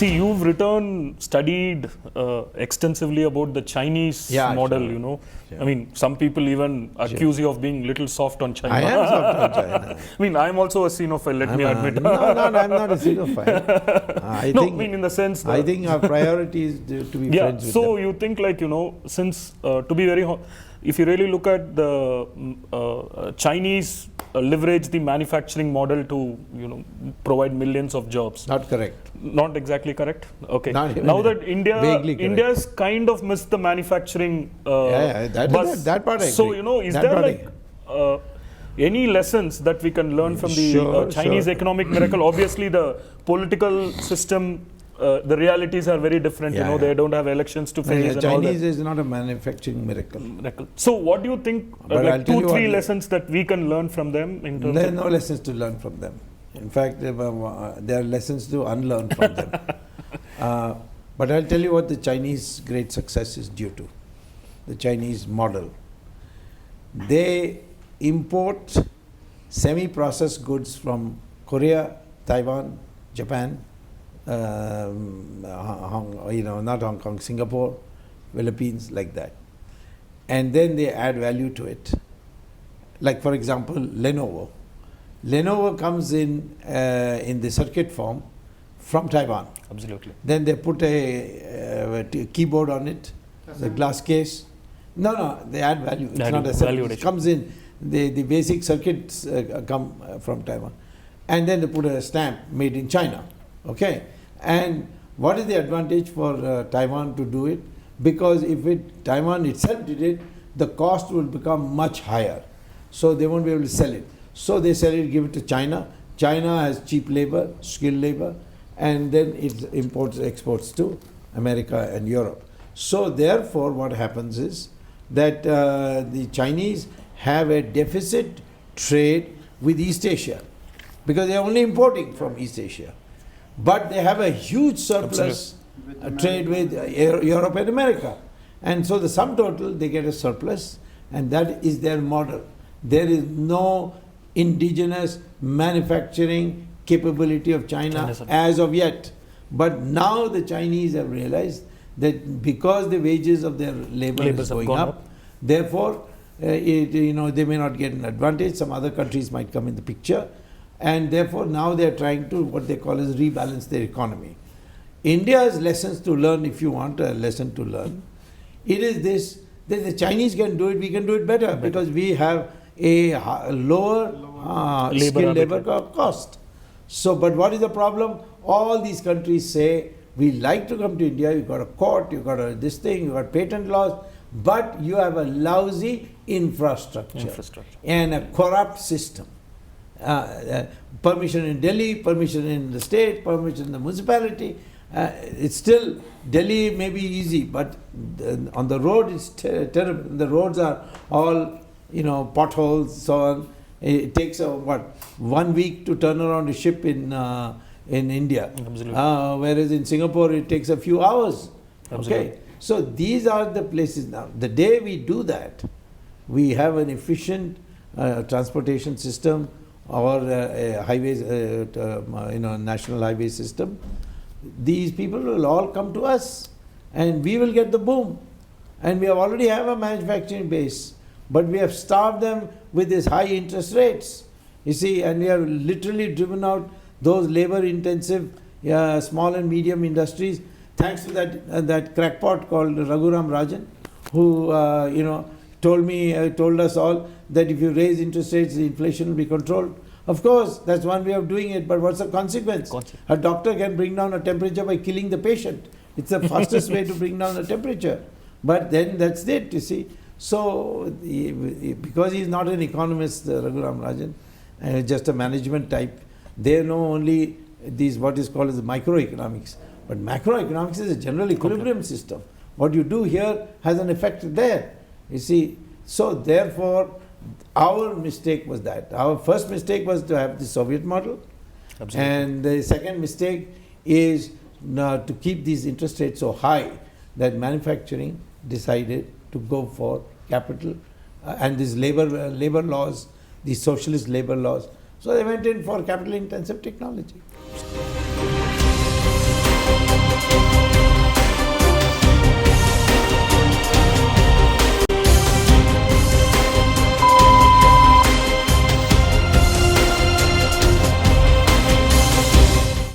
See, you've studied extensively about the Chinese model, sure. you know. Sure. I mean, some people even accuse you of being little soft on China. I am soft on China. I mean, I'm also a xenophile, let me admit. No, I'm not a xenophile. I mean in the sense I think our priority is to be friends with so them. you think, like, you know, since to be very if you really look at the Chinese leverage the manufacturing model to, you know, provide millions of jobs. Not correct. Not exactly correct. Okay. Now that India's kind of missed the manufacturing bus. That part I agree. So, you know, is there like any lessons that we can learn from the Chinese economic miracle? Obviously, the political system, the realities are very different. You know, they don't have elections to face. Chinese is not a manufacturing miracle. So, what do you think? Like 2-3 lessons that we can learn from them in terms there are no lessons to learn from them. In fact, there are lessons to unlearn from them. But I'll tell you what the Chinese great success is due to. The Chinese model. They import semi-processed goods from Korea, Taiwan, Japan, not Hong Kong, Singapore, Philippines, like that. And then they add value to it. Like, for example, Lenovo. Lenovo comes in the circuit form from Taiwan. Absolutely. Then they put a keyboard on it, the glass case. No, they add value. It's not a circuit. It comes in, the basic circuits come from Taiwan. And then they put a stamp made in China. Okay. And what is the advantage for Taiwan to do it? Because if Taiwan itself did it, the cost will become much higher. So they won't be able to sell it. So they sell it, give it to China. China has cheap labor, skilled labor, and then it imports, exports to America and Europe. So therefore what happens is that the Chinese have a deficit trade with East Asia because they are only importing from East Asia. But they have a huge surplus trade with Europe and America. And so the sum total, they get a surplus, and that is their model. There is no indigenous manufacturing capability of China as of yet. But now the Chinese have realized that because the wages of their labor is going up, therefore they may not get an advantage. Some other countries might come in the picture, and therefore now they are trying to what they call as rebalance their economy. India's lessons to learn, if you want a lesson to learn, it is this, that the Chinese can do it, we can do it better. Because we have a lower skilled labor cost. So, but what is the problem? All these countries say, we like to come to India, you've got a court, you've got this thing, you've got patent laws, but you have a lousy infrastructure. And a corrupt system. Permission in Delhi, permission in the state, permission in the municipality. It's still, Delhi may be easy, but on the road it's terrible. The roads are all, potholes, so on. It takes 1 week to turn around a ship in India. Whereas in Singapore it takes a few hours. Okay. So these are the places now. The day we do that, we have an efficient transportation system or highways, national highway system. These people will all come to us and we will get the boom. And we already have a manufacturing base, but we have starved them with these high interest rates. You see, and we have literally driven out those labor intensive small and medium industries thanks to that crackpot called Raghuram Rajan, who told us all that if you raise interest rates, the inflation will be controlled. Of course, that's one way of doing it, but what's the consequence? A doctor can bring down a temperature by killing the patient. It's the fastest way to bring down a temperature. But then that's it, you see. So, because he's not an economist, Raghuram Rajan, just a management type, they know only these what is called as microeconomics. But macroeconomics is a general equilibrium system. What you do here has an effect there, you see. So therefore, our mistake was that. Our first mistake was to have the Soviet model. Absolutely. And the second mistake is to keep these interest rates so high that manufacturing decided to go for capital and these labor laws, these socialist labor laws. So they went in for capital intensive technology. Thank you.